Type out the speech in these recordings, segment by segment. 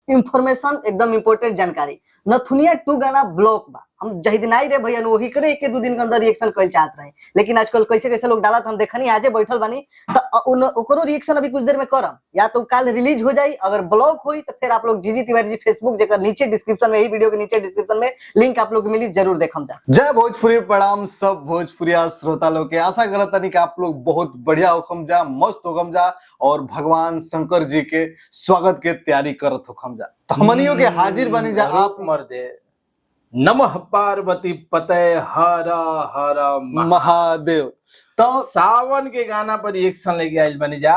Information एकदम important जानकारी। नथुनिया 2 गाना ब्लॉक बा, हम जही दिन आई रे भैया वही करे एक दो दिन के अंदर रिएक्शन कर चाहत रहे, लेकिन आजकल कैसे कैसे लोग डालत हम देखनी, आजे बैठल बानी तो ओकरो रिएक्शन अभी कुछ देर में करम, या तो कल रिलीज हो जाई, अगर ब्लॉक हुई तो फिर आप लोग जीजी तिवारी जी फेसबुक जेकर नीचे डिस्क्रिप्शन में, यही वीडियो के नीचे डिस्क्रिप्शन में लिंक आप लोग मिली, जरूर देखम जा। जय भोजपुरी, प्रणाम सब भोजपुरिया श्रोता लोग के, आशा करता नहीं कि आप लोग बहुत बढ़िया होखम जा, मस्त होखम जा और भगवान शंकर जी के स्वागत के तैयारी करत होखम जा। तो हमनियों के हाजिर बनी जा आप मर्दे। नमः पार्वती पतये हर हर महादेव। तो सावन के गाना पर रिएक्शन लेके आइल बनी जा,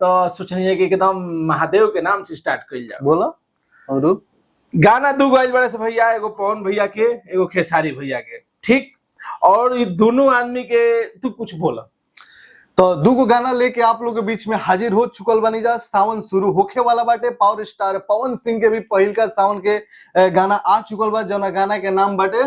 तो सोचनी कि एकदम महादेव के नाम से स्टार्ट कइल जा। बोला और गाना दू आइल बड़े से भैया, एगो पवन भैया के, एगो खेसारी भैया के, ठीक। और ये दोनों आदमी के तू कुछ बोला। तो दूगो गाना लेके आप लोग के बीच में हाजिर हो चुकल बनी जा। सावन शुरू होखे वाला बाटे, पावर स्टार पवन सिंह के भी पहिल का सावन के गाना आ चुकल बा, जौना गाना के नाम बाटे,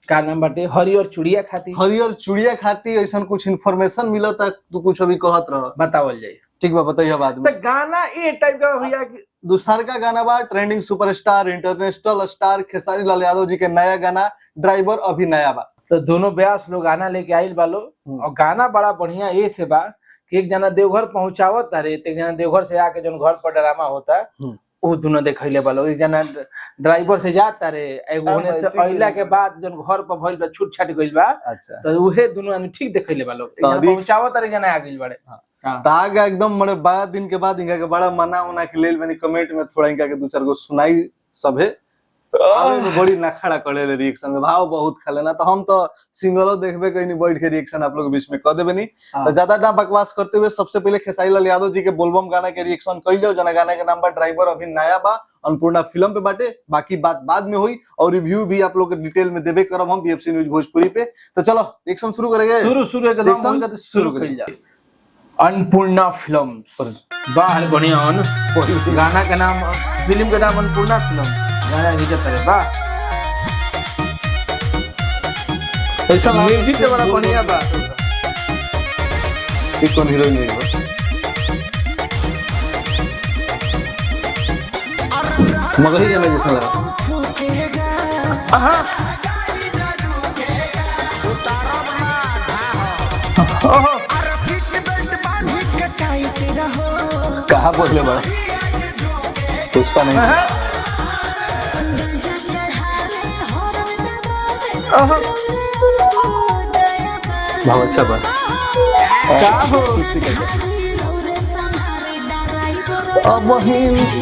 का नाम बाटे हरियर चूड़िया खाती। हरियर चूड़िया खाती। ऐसा कुछ इन्फॉर्मेशन मिला था, तू कुछ अभी कहत रह, बतावल जाए। ठीक बा, बताइए बाद में। तो गाना ये टाइप का भैया दूसर का गाना बा, trending superstar international star Khesari Lal Yadav ji के नया गाना ड्राइवर अभी नया बा। तो दोनों ब्यास लोग गाना लेके आइल बालो, और गाना बड़ा बढ़िया ये से बा कि एक जना देवघर पहुंचावत तारे, एक जना देवघर से आके जो घर पर ड्रामा होता वो दोनों देखैले बालो। एक जना ड्राइवर से जाता रे, एगो होने से अइला के बाद जो घर पर भइल बा छूट छाट गइल बा। अच्छा, तो उहे दोनों आदमी ठीक देखैले बालो। एक जना पहुंचावत तारे, जना आ गइल बाड़े। तागा एकदम बड़े बड़ा दिन के बाद इनका के बड़ा मना उना के लेल बनी कमेंट में थोड़ा इनका के दो चार गो सुनाई सभे आवे में बड़ी नखड़ा करे ले रिएक्शन में, भाव बहुत खले ना। तो हम तो सिंगलो देखबे कहीं बैठ के रिएक्शन आप लोग के बीच में कर देबे नहीं। तो ज्यादा ना बकवास करते हुए सबसे पहले खेसारी लाल यादव जी के बोलबम गाना के रिएक्शन कर लो, जना गाना के नाम बा ड्राइवर अभी नया बा, अन्नपूर्णा फिल्म पे बाटे। बाकी बात बाद में हुई और रिव्यू भी आप लोग के डिटेल में देबे करब हम बीएफसी न्यूज भोजपुरी पे। तो चलो रिएक्शन शुरू करेंगे। शुरू शुरू कर जा। अन्नपूर्णा फिल्म बाहर बढ़िया, गाना का नाम, फिल्म का नाम अन्नपूर्णा फिल्म, गाना हिजत रे बा। ऐसा म्यूजिक तो बड़ा बढ़िया बा। ये कौन हीरोइन है? मगर ही गाना जैसा लगा। कहाँ बोले बड़ा पुष्पा नहीं बहुत अच्छा बा। अब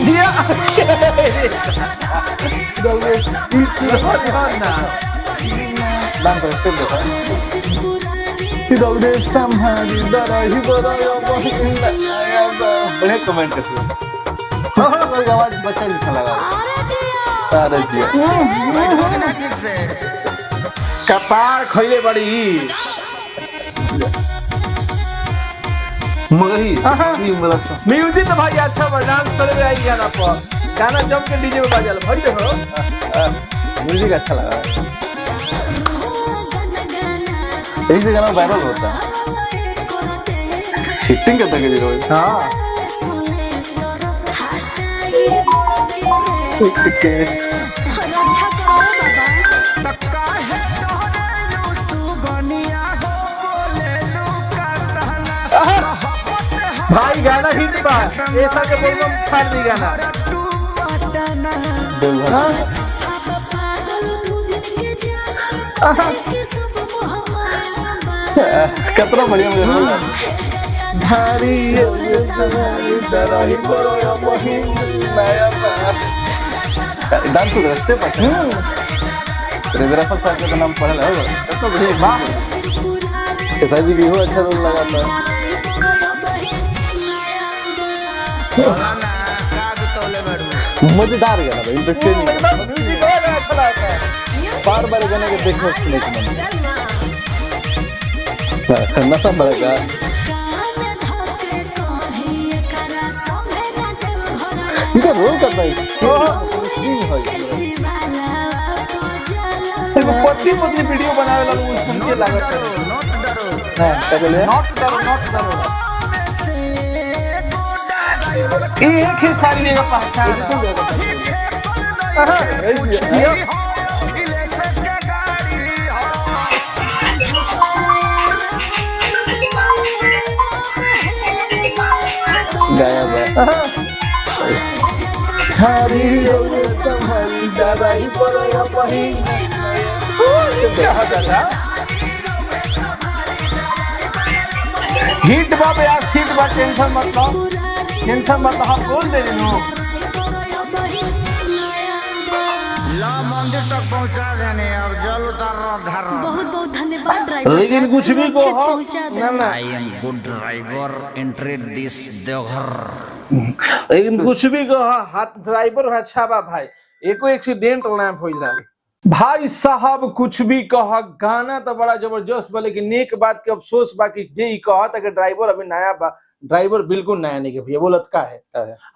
जिया डांस स्टेप देखा दौड़े संभाली डराई बराया बड़े कमेंट करते हैं। आवाज बच्चा जैसा लगा। अरे जी कपार खइले बड़ी मगर ही म्यूजिक तो भाई अच्छा बा, डांस करे आई गाना पर, गाना जम के डीजे पे बजाल भाई देखो म्यूजिक अच्छा लगा। यही से गाना वायरल होता है, हिटिंग करता है जीरो। हाँ भाई गाना हिट बा, ऐसा के बोलबम फाड़ दी गाना। कितना बढ़िया डांस स्टेप अच्छा। कोरियोग्राफर साहब का नाम पढ़ल है, कितना बढ़िया। कैसा जी भी हो, अच्छा रोल लगाता है। मजेदार गाना भाई, इंटरटेनिंग अच्छा लगता है। बार बार गाना को देखने सुनने को मन नशा बढ़ेगा। इनका रोल करता है पछी पछी वीडियो बनावे ला लोग सुन के लागत है। हां तबले नॉट डरो ये खेसारी का पहचान है। गाया बा हिट बा यार, हिट बा, टेंशन मत लो, टेंशन मत लो, हम बोल दे रही हूँ। ला मंदिर तक पहुंचा देने, अब जल उतार धर। बहुत बहुत धन्यवाद ड्राइवर लेकिन साहब, कुछ भी अच्छे कहो, पहुंचा देना। ना I am good driver, entry this Deoghar. लेकिन कुछ भी कहो, हाथ ड्राइवर अच्छा बा भाई, एको एक्सीडेंट ना होइला भाई साहब। कुछ भी कहा, गाना तो बड़ा जबरदस्त बा, लेकिन एक बात के अफसोस बा कि जे कहा था कि ड्राइवर अभी नया बा, ड्राइवर बिल्कुल नया नहीं के भैया, बोलत का है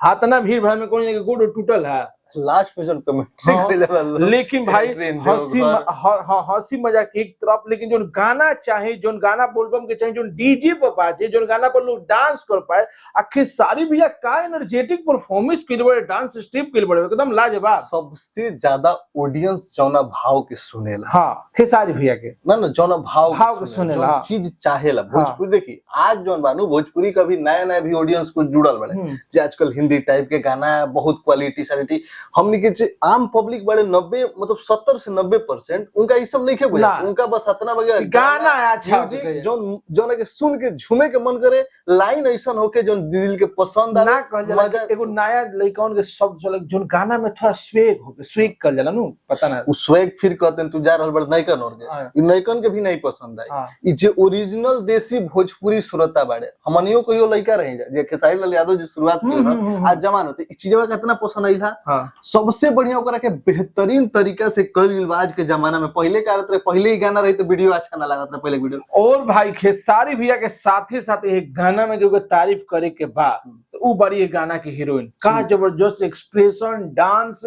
हाथ ना भीड़ भाड़ में कोई गोड़ टूटल है लास्ट में जो कमेंट्री कइले बा लोग। लेकिन भाई ट्रेन हंसी मजाक एक तरफ, लेकिन जो गाना चाहे, जो गाना बोलबम के चाहे, जो डीजे पर बाजे, जो गाना पर लोग डांस कर पाए, आखिर सारी भैया का एनर्जेटिक परफॉर्मेंस के बड़े, डांस स्टेप के बड़े एकदम लाजवाब। सबसे ज्यादा ऑडियंस जौना भाव के सुनेला, हाँ खेसारी भैया के ना जौना भाव के सुनेला, जो चीज चाहेला भोजपुरी। देखी आज जौन बानू भोजपुरी का भी नया नया भी ऑडियंस को जुड़ल बड़े, जे आजकल हिंदी टाइप के गाना बहुत क्वालिटी सैलिटी हमने के आम पब्लिक बड़े 90 मतलब 70 से 90% उनका ये सब नहीं के बुझा, उनका बस इतना बगे गाना अच्छा जो के सुन के झूमे के मन करे, लाइन ऐसा होके जो दिल के पसंद ना कहल जाला। एगो नया लइकन के सब चलक जो गाना में थोड़ा स्वेग होके, स्वेग कहल जाला नु, पता ना उस स्वेग फिर कहते तू जा रहल बड़ नइकन और के ई नइकन के भी नहीं पसंद आई। ई जे ओरिजिनल देसी भोजपुरी सुरता बाड़े, हमनियो कहियो लइका रही जा जे खेसारी लाल यादव जी शुरुआत के आज जमाना होते ई चीजवा कितना पसंद आई था। सबसे बढ़िया ओकरा के बेहतरीन तरीका से कल गेल आज के जमाना में। पहले का रहे, पहले ही गाना रही तो वीडियो अच्छा ना लागत रहा पहले वीडियो। और भाई खेसारी भैया के साथ ही एक गाना में जो तारीफ करे के बाद, तो वो बड़ी गाना की हीरोइन का जबरदस्त एक्सप्रेशन, डांस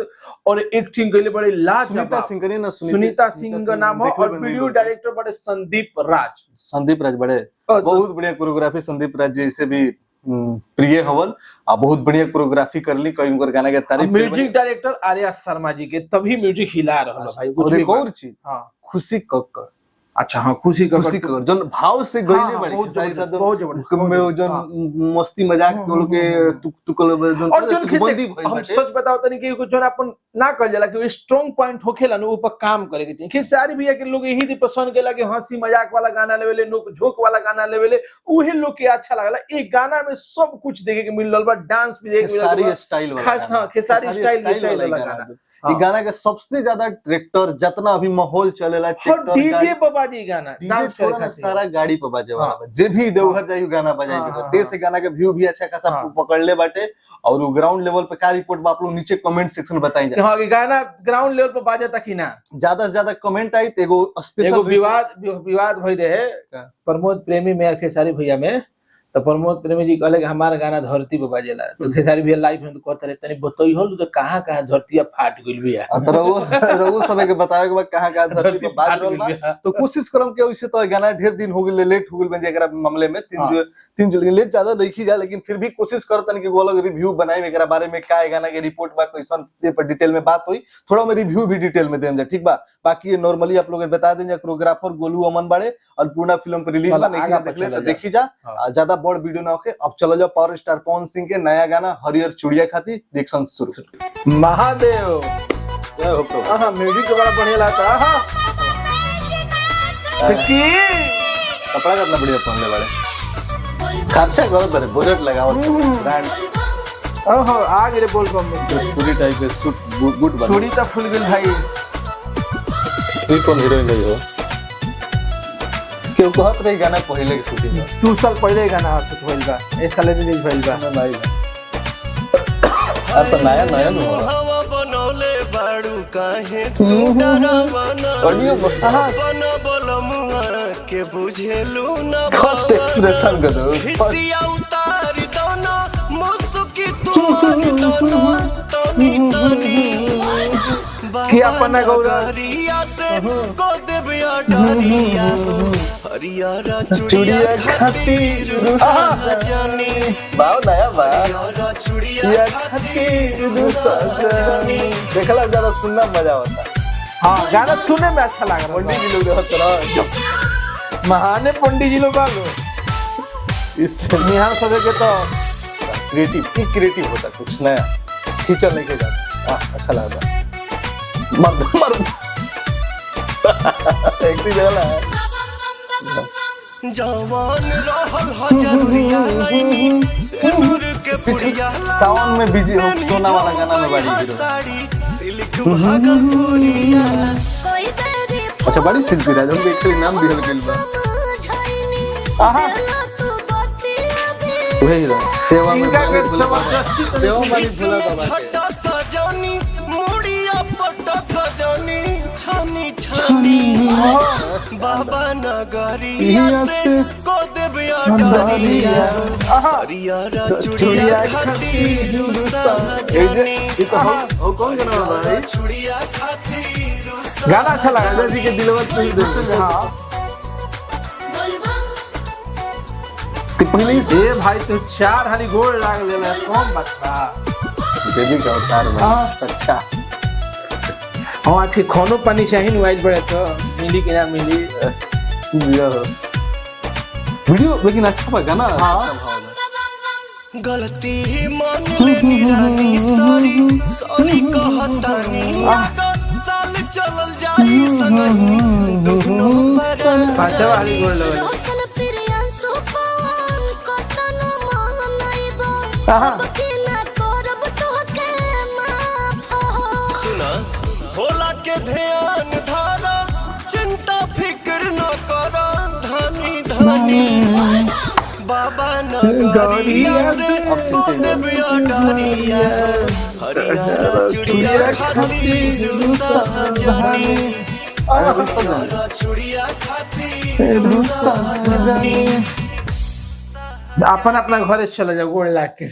और एक्टिंग के लिए बड़े लाजवाब। सुनीता सिंह का नाम है और वीडियो डायरेक्टर बड़े संदीप राज बड़े बहुत बढ़िया कोरियोग्राफी संदीप राज जी से भी प्रिय हवन, बहुत बढ़िया कोरियोग्राफी करली, कई उनकर गाना के तारीफ। म्यूजिक डायरेक्टर आर्या शर्मा जी के तभी म्यूजिक हिला रहा भाई। और एक और चीज, खुशी कक्कर, अच्छा हाँ खुशी कक्कर जो भाव से गईले बड़ी खेसारी साथ में जो मस्ती मजाक के लोग के तुकल जो और जो बंदी हम सच बताओ तनी कि जो अपन ना कल जाला कि स्ट्रांग पॉइंट होखेला न ऊपर काम करे के चाहिए। खेसारी भैया के लोग यही पसंद केला कि हंसी मजाक वाला गाना लेवेले, नोक झोंक वाला गाना लेवेले, उहे लोग के अच्छा लागला। एक गाना में सब कुछ देखे के मिल रहल बा, डांस भी देखे खेसारी स्टाइल वाला, हां खेसारी स्टाइल वाला गाना। ई गाना के सबसे ज्यादा ट्रैक्टर जितना अभी माहौल चलेला, ट्रैक्टर डीजे पर बाजी गाना, डांस छोड़ा ना सारा गाड़ी पर बाजे वाला जे भी देवघर जाई गाना बजाई देश से गाना के व्यू भी अच्छा खासा पकड़ ले बाटे। और ग्राउंड लेवल पे का रिपोर्ट बा आप लोग नीचे कमेंट सेक्शन बताई जाए। हां कि गाना ग्राउंड लेवल पे बाजे तक ही ना, ज्यादा से ज्यादा कमेंट आई। एगो स्पेशल विवाद भई रहे प्रमोद प्रेमी में खेसारी भैया में, तो प्रमोद प्रेमी जी कहले कि हमारा गाना धरती पे बाजेला, तो खेसारी भैया लाइव में तो कहत रहे तनी बतई हो तो कहां धरती फाट गइल बिया। तो रघु सब के बतावे के बाद कहां धरती पे बाज रहल बा। तो कोशिश करम के वैसे तो गाना ढेर दिन हो गेल, लेट हो गेल में जेकरा मामले में तीन जो लेट ज्यादा देखी जा, लेकिन फिर भी कोशिश करतन कि वो अलग रिव्यू बनाई एकरा बारे में का गाना के रिपोर्ट बा कैसन से पर डिटेल में बात होई, थोड़ा में रिव्यू भी डिटेल में देम जा, ठीक बा। बाकी ये नॉर्मली आप लोग बता दें कोरियोग्राफर गोलू अमन बाड़े और पूर्ण फिल्म पर रिलीज बा, नहीं देख ले तो देखी जा, ज्यादा बड़ वीडियो ना होके। अब चलो जाओ पावर स्टार पवन सिंह के नया गाना हरियर चूड़िया खाती रिएक्शन शुरू। महादेव जय हो प्रभु। हां म्यूजिक बड़ा बढ़िया लगता है। हां कपड़ा कितना बढ़िया पहन ले बड़े, खर्चा करो बड़े बजट लगाओ ब्रांड। ओहो आ गए बोल बम में पूरी टाइप के सूट बूट बना, चूड़ी तो फुल गेल भाई। तू कौन हीरोइन रही हो? क्यों कहत रही गाना पहले के शूटिंग में 2 साल पहले गाना शूट भइल बा, ए साल रिलीज भइल बा भाई। अब तो नया नु हवा बनौले बाड़ू काहे तू डरावना ऑडियो बन बोलमुआ के बुझेलू ना फर्स्ट एक्सप्रेशन कर दो, हिसिया उतार दोना मुसुकी तुम्हारी दोना तनी कि अपना गौरिया से को देबिया डरिया हरियारा चूड़िया खातिर जानी बाव नया बा चूड़िया खातिर खातिर देखला ज्यादा सुनना मजा होता है। हाँ गाना सुनने में अच्छा लग रहा पंडित है। जी लोग रहत रह महाने पंडित जी लोग बालो इससे निहार सदे के तो क्रिएटिव होता कुछ नया खींचल लेके जाता अच्छा लगता मर्द एक ही जगह है जवान रहल हजरिया लाइनी सिंदूर के पुड़िया सावन में बिजी हो सोना वाला गाना में बाड़ी हीरो साड़ी सिल्क भागा पुरिया अच्छा बड़ी शिल्पी राज हम देख के नाम भी हल गेल बा आहा वही हीरो सेवा में इनका के भोला बाबा जबरदस्ती तो सेवा में इसमें भोला बाबा के। झटा खजानी मुड़िया पटा खजानी छानी छानी बाबा नगरिया से को देबिया डरिया हरियारा चुड़िया खातिर साजनी ये तो हो कौन गाना बा भाई चुड़िया खातिर गाना अच्छा लगा जैसे कि दिलवर पे ही दोस्तों में। हाँ तो पहले ही ए भाई तू 4 हाली गोल लाग लेला कौन बात बा। देवी का अवतार में अच्छा हाँ आज के खानो पानी चाहिए नुआइल बड़े तो मिली कि ना मिली। वीडियो लेकिन अच्छा बा गाना गलती मान लेनी रानी सॉरी कहतानी अगर साल चलल जाई संगही दोनों बरन पांचवा हाली गोल लगा सुना भोला के ध्यान धारा चिंता फिक्र न करा धनी धनी बाबा नगरिया से को देबिया डरिया हरियारा चुड़िया खातिर साजनी हरियारा चुड़िया खातिर साजनी अपन अपना घरे चले जाओ गोल लाग के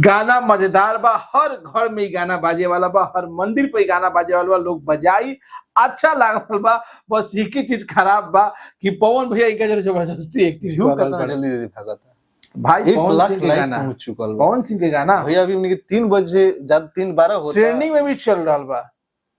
गाना मजेदार बा हर घर में ही गाना बाजे वाला बा हर मंदिर पे ही गाना बाजे वाला बा लोग बजाई अच्छा लागल बा बस एक ही चीज खराब बा कि पवन भैया इनका जबरदस्ती एक्टिंग क्यों कर कितना जल्दी जल्दी भागता भाई 1 पवन लाख सिंह के लाइक गाना पहुंच चुकल बा पवन सिंह के गाना भैया अभी उनके 3 बजे ज्यादा 3:12 होता ट्रेंडिंग में भी चल रहा बा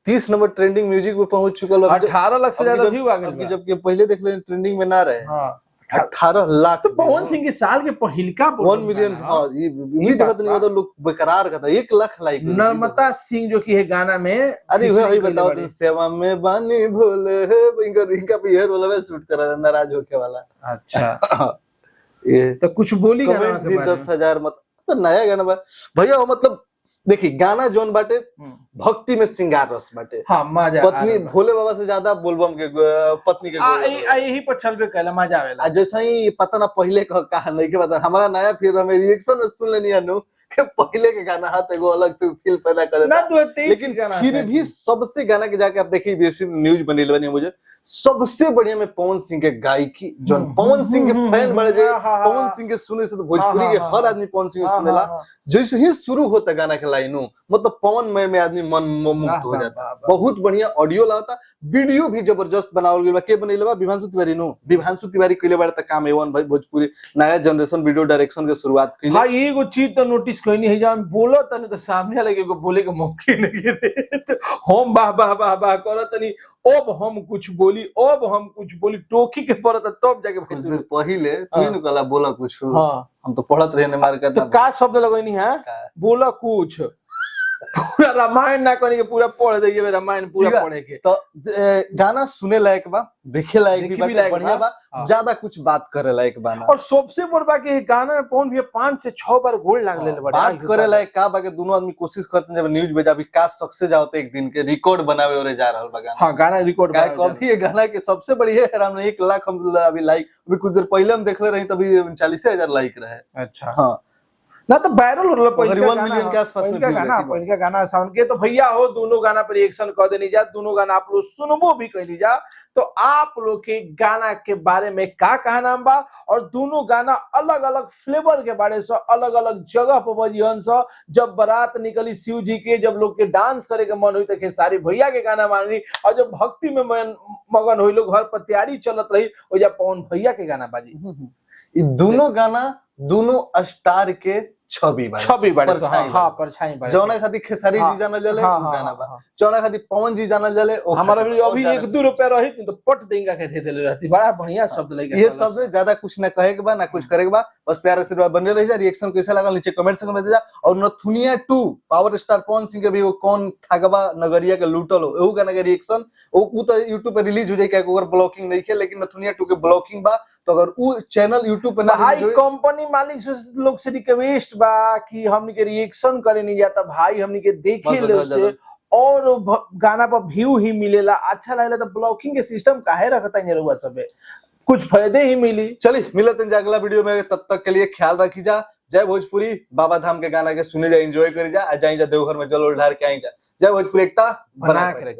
30 नंबर ट्रेंडिंग म्यूजिक पे पहुंच चुकल बा 18 लाख से ज्यादा व्यू आ गए अभी जबकि पहले देख ले ट्रेंडिंग में ना रहे हाँ 18 लाख तो पवन सिंह के साल के पहिलका 1 मिलियन हाँ ये भी देखत नहीं मतलब लोग बेकरार कहता 1 लाख लाइक नर्मदा सिंह जो की है गाना में अरे वही बताओ तुम सेवा में बानी भोले इनका बिहेवियर वाला शूट करा नाराज होके वाला अच्छा ये तो कुछ बोली गाना कमेंट के भी बारे में 10,000 मत तो नया गाना बा भैया वो मतलब देखिए गाना जोन बाटे भक्ति में श्रृंगार रस बाटे हाँ मजा पत्नी भोले बाबा से ज्यादा बोलबम के पत्नी के यही पर चलबे कैला मजा आवेला जैसा ही पता ना पहले का कहा नहीं के पता हमारा नया फिर हमें रिएक्शन सुन लेनी अनु के पहले के गाना हाथ एगो अलग से फील पैदा कर ना देता 2023 लेकिन फिर भी सबसे गाना के जाके आप देखिए बीएसपी न्यूज बनेल बनी मुझे सबसे बढ़िया में पवन सिंह के गायकी जोन पवन सिंह के फैन बड़े जे पवन सिंह के सुने से तो भोजपुरी के हर आदमी पवन सिंह के सुनेला जैसे ही शुरू होता गाना के लाइनों मतलब पवन में आदमी मन मुक्त हो जाता बहुत बढ़िया ऑडियो लाता वीडियो भी जबरदस्त बनावल गेल बा के बनैले बा विभांशु तिवारी नो विभांशु तिवारी कइले बारे त काम एवन भाई भोजपुरी नया जनरेशन वीडियो डायरेक्शन के शुरुआत कइले हाँ एगो चीज तो नोटिस कइनी है जब बोलो तनी तो सामने लगे को बोले के मौके नहीं दे हम वाह वाह वाह वाह करो तनी अब हम कुछ बोली टोकी के पड़त तब जाके कुछ दिन पहले तू न कला बोला कुछ हाँ हम तो पढ़त रहे ने मार के तो का शब्द लगैनी है बोला कुछ पूरा रामायण ना करने के पूरा पढ़ देइए रामायण पूरा पढ़े के तो गाना सुने लायक बा देखे लायक भी बाटे बढ़िया बा ज्यादा कुछ बात करे लायक बा ना और सबसे बड़ बा के गाना में पवन भी 5 से 6 बार गोल लाग ले बड़ा बात करे लायक का बा के दोनों आदमी कोशिश करते हैं जब न्यूज भेजा अभी का सक्सेस जाते एक दिन के रिकॉर्ड बनावे और जा रहल बा गाना हां गाना रिकॉर्ड का कभी ये गाना के सबसे बड़ी है हम 1 लाख हम अभी लाइक अभी कुछ देर पहले हम देखले रही तभी 40,000 लाइक रहे अच्छा हां ना तो वायरल हो रहा पहले 1 मिलियन के आसपास में इनका गाना साउंड के तो भैया हो दोनों गाना पर रिएक्शन कर देनी जा दोनों गाना आप लोग सुनबो भी कहली जा तो आप लोग के गाना के बारे में का कहना बा और दोनों गाना अलग अलग फ्लेवर के बारे से अलग अलग जगह पर बजियन से जब बारात निकली शिव जी के जब लोग के डांस करे के मन हुई तो खेसारी भैया के गाना मांगी और जब भक्ति में मगन हुई लोग घर पर तैयारी चलत रही और जब पवन भैया के गाना बाजी ये दोनों गाना दोनों स्टार के छवि बाड़े छवि बाड़े परछाई हाँ बाड़े। परछाई बाड़े जौना खातिर खेसारी हाँ, जी जानल जाले हाँ, उ हाँ, गाना बा हाँ। जौना खातिर पवन जी जानल जाले ओ हमारा खातिर भी और अभी ज्यादा- 1-2 रुपया रही तो पट देंगा के दे देले रहती बड़ा बढ़िया शब्द लेके ये कहलक। सब ज्यादा कुछ ना कहे के बा ना कुछ करे के बा बस प्यार आशीर्वाद बने रही जा रिएक्शन कैसा लगा नीचे कमेंट सेक्शन में दे जा और नथुनिया 2 पावर स्टार पवन सिंह के भी वो कौन ठगबा नगरिया के लूटल हो एहू गाना के रिएक्शन उ तो YouTube पे रिलीज हो जाई क्या ओकर ब्लॉकिंग नहीं है लेकिन नथुनिया 2 के ब्लॉकिंग बा तो अगर उ चैनल YouTube पे ना भाई रिलीज होई कंपनी मालिक से लोग से रिक्वेस्ट बा कि हमनी के रिएक्शन करे नहीं जाता भाई हमनी के देखे बस ले बता से और गाना पर व्यू ही मिलेला अच्छा लगेला तो ब्लॉकिंग के सिस्टम काहे रखता है रउआ सबे कुछ फायदे ही मिली। चलिए मिलते हैं अगला वीडियो में तब तक के लिए ख्याल रखी जा जय भोजपुरी बाबा धाम के गाना के सुने जा एंजॉय करी जा आ जाई जा देवघर में जल ढार के आई जा जय भोजपुरी एकता बना के रखी।